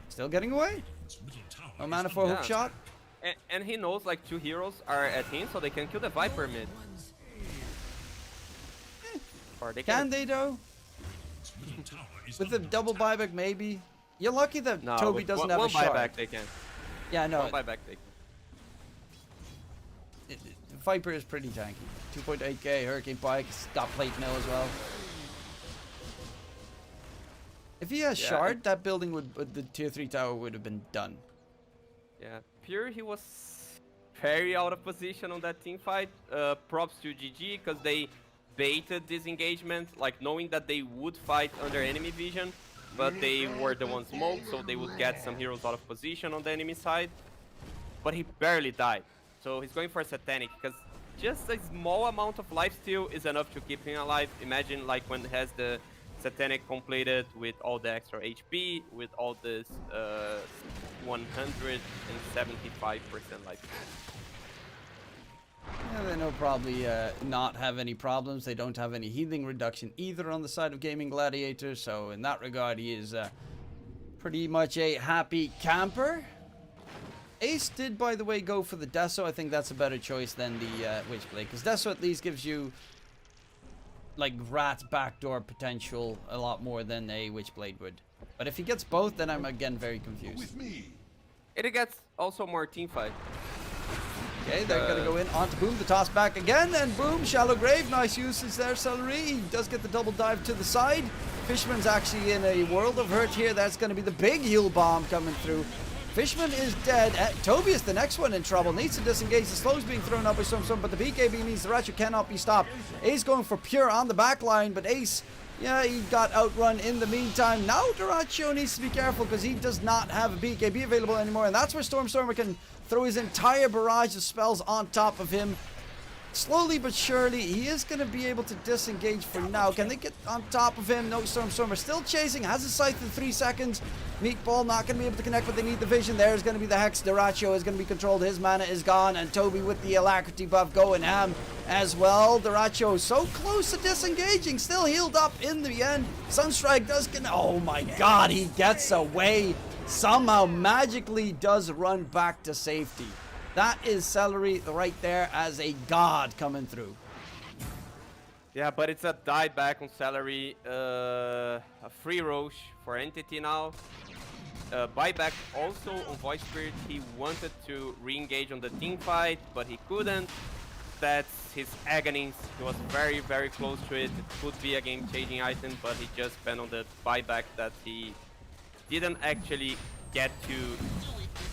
Still getting away. No mana for a hook shot. And he knows like 2 heroes are at him, so they can kill the Viper mid. Or they can they though? With the double buyback, maybe. You're lucky that Toby doesn't have a shard. One buyback they can. Yeah, no. One buyback they can. Viper is pretty tanky. 2.8k, Hurricane Pike, got plate mill as well. If he has shard, that building the tier 3 tower would have been done. Yeah, Pure, he was very out of position on that team fight. Props to GG, because they baited this engagement, like knowing that they would fight under enemy vision, but they were the ones smoked, so they would get some heroes out of position on the enemy side. But he barely died, so he's going for a Satanic, because just a small amount of lifesteal is enough to keep him alive. Imagine like when he has the Satanic completed with all the extra HP, with all this 175% life. Yeah, they know probably not have any problems. They don't have any healing reduction either on the side of Gaimin Gladiators, so in that regard he is pretty much a happy camper. Ace did, by the way, go for the Deso. I think that's a better choice than the Witchblade, because Deso at least gives you like rat backdoor potential a lot more than a Witchblade would. But if he gets both, then I'm again very confused. It gets also more team fight. Okay, they're gonna go in onto Boom, the toss back again, and Boom, shallow grave, nice usage there, Celery. He does get the double dive to the side. Fishman's actually in a world of hurt here. That's gonna be the big heal bomb coming through. Fishman is dead. Toby is the next one in trouble. Needs to disengage. The slow's being thrown up by some, but the BKB means the Ratchet cannot be stopped. Ace going for Pure on the back line, but Ace, yeah, he got outrun in the meantime. Now Duracho needs to be careful because he does not have a BKB available anymore, and that's where Stormer can throw his entire barrage of spells on top of him. Slowly but surely, he is going to be able to disengage for now. Can they get on top of him? No, Stormer still chasing. Has his sight in 3 seconds. Meatball not going to be able to connect, but they need the vision. There's going to be the Hex. Duracho is going to be controlled. His mana is gone. And Toby with the alacrity buff going ham as well. Duracho so close to disengaging. Still healed up in the end. Sunstrike does get... Oh my god, he gets away. Somehow magically does run back to safety. That is Celery right there as a god coming through. Yeah, but it's a dieback on Celery. A free Roche for Entity now. Buyback also on Void Spirit. He wanted to re-engage on the team fight, but he couldn't. That's his Agonies. He was very, very close to it. It could be a game-changing item, but he just spent on the buyback that he didn't actually get to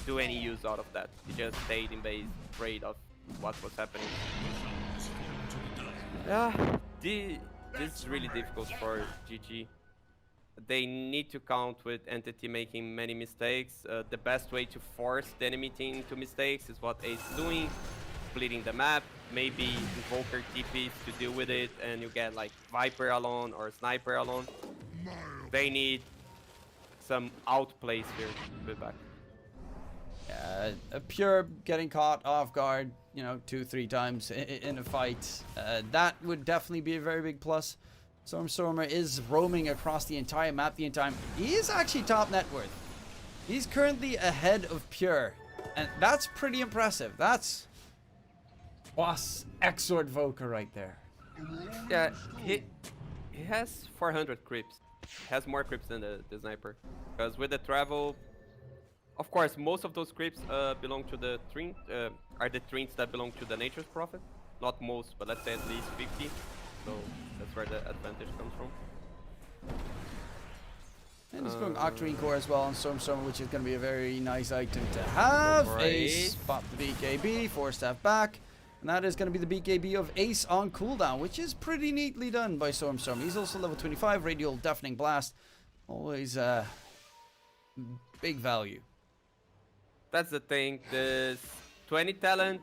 do any use out of that. He just stayed in base, afraid of what was happening. Yeah, this is really difficult for GG. they need to count with Entity making many mistakes. The best way to force the enemy team to mistakes is what Ace is doing, splitting the map, maybe Invoker TPs to deal with it, and you get like Viper alone or Sniper alone. They need some outplays here to be back. A Pure getting caught off guard, you know, 2-3 times in a fight, that would definitely be a very big plus. Stormer is roaming across the entire map the entire time. He is actually top net worth. He's currently ahead of Pure, and that's pretty impressive. That's boss Exort Voker right there. Yeah, he has 400 creeps. He has more creeps than the sniper. Because with the travel, of course, most of those creeps belong to the are the treants that belong to the Nature's Prophet. Not most, but let's say at least 50. So that's where the advantage comes from. And he's going Octarine Core as well on Stormer, which is going to be a very nice item to have. Ace, pop the BKB, 4-staff back. And that is going to be the BKB of Ace on cooldown, which is pretty neatly done by Stormer. He's also level 25, Radial Deafening Blast. Always big value. That's the thing. This 20 talent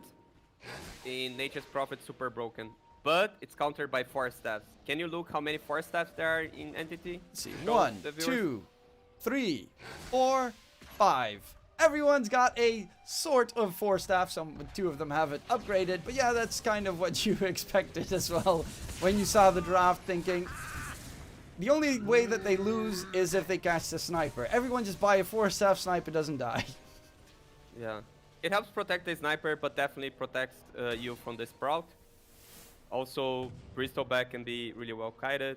in Nature's Prophet super broken. But it's countered by 4 staffs. Can you look how many 4 staffs there are in Entity? Let's see. 1, 2, 3, 4, 5. Everyone's got a sort of 4 staff. 2 of them have it upgraded. But yeah, that's kind of what you expected as well when you saw the draft, thinking the only way that they lose is if they catch the sniper. Everyone just buy a 4-staff sniper, doesn't die. Yeah. It helps protect the sniper, but definitely protects you from the Sprout. Also, Bristleback can be really well kited.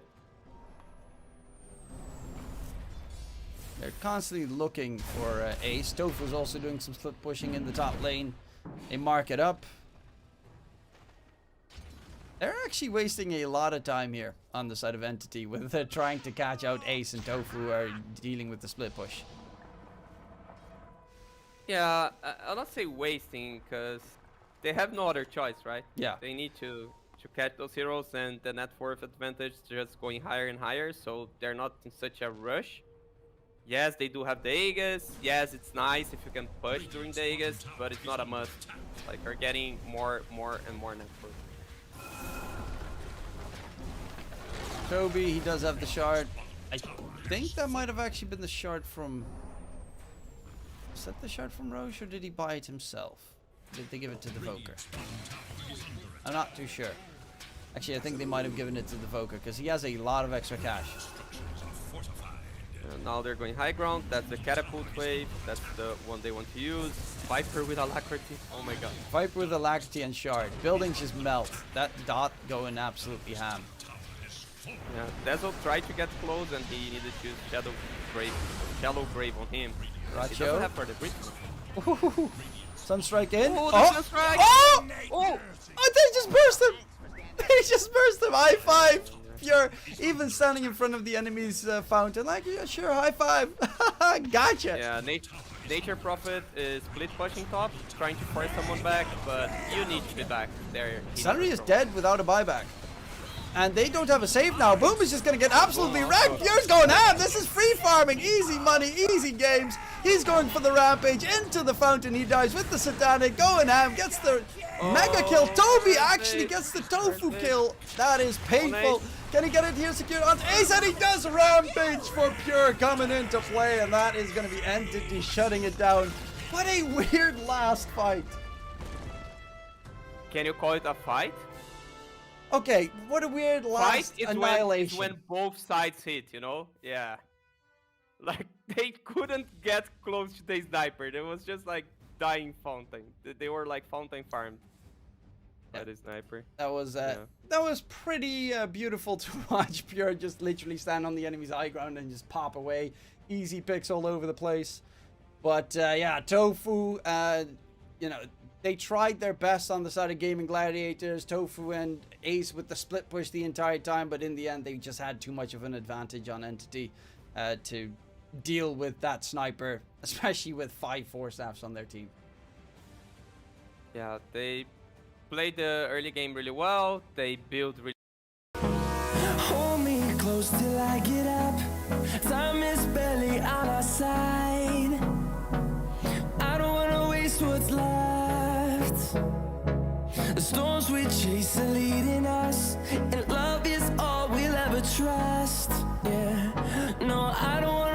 They're constantly looking for Ace. Tofu's also doing some split pushing in the top lane. They mark it up. They're actually wasting a lot of time here on the side of Entity with trying to catch out Ace, and Tofu are dealing with the split push. Yeah, I'll not say wasting, because they have no other choice, right? Yeah. They need to catch those heroes, and the net worth advantage is just going higher and higher, so they're not in such a rush. Yes, they do have the Aegis. Yes, it's nice if you can push during the Aegis, but it's not a must. Like, you're getting more and more net worth. Toby, he does have the shard. I think that might have actually been the shard from... Was that the shard from Roche, or did he buy it himself? Did they give it to the Voker? I'm not too sure. Actually, I think they might have given it to the Voker, because he has a lot of extra cash. Now they're going high ground. That's the catapult wave. That's the one they want to use. Viper with alacrity. Oh my god. Viper with alacrity and shard. Buildings just melt. That dot going absolutely ham. Yeah, Dazzle tried to get close, and he needed to use Shallow Grave on him. He doesn't have for the bridge. Sunstrike in. Oh! Sunstrike! Oh! Oh! They just burst him! They just burst him! High five! Pure, even standing in front of the enemy's fountain, like, yeah, sure, high five. Gotcha. Yeah, Nature Prophet is split pushing top, trying to force someone back, but you need to be back there. Sunry is dead without a buyback. And they don't have a save now. Boom is just going to get absolutely wrecked. Pure's going ham. This is free farming. Easy money, easy games. He's going for the rampage into the fountain. He dies with the satanic. Going ham. Gets the mega kill. Toby actually gets the tofu kill. That is painful. Can he get it here secured on Ace? And he does. Rampage for Pure coming into play. And that is going to be Entity shutting it down. What a weird last fight. Can you call it a fight? Okay, what a weird last annihilation. When both sides hit, you know? Yeah. Like, they couldn't get close to the sniper. There was just like dying fountain. They were like fountain farmed by the sniper. That was pretty beautiful to watch. Pure just literally stand on the enemy's high ground and just pop away. Easy picks all over the place. But yeah, Tofu, you know, they tried their best on the side of Gaimin Gladiators. Tofu and Ace with the split push the entire time, but in the end they just had too much of an advantage on Entity to deal with that sniper, especially with 5 4-staffs on their team. Yeah, they played the early game really well. They built really... Hold me close till I get up. Time is barely on our side. I don't wanna waste what's left. The storms we chase are leading us, and love is all we'll ever trust. Yeah, no, I don't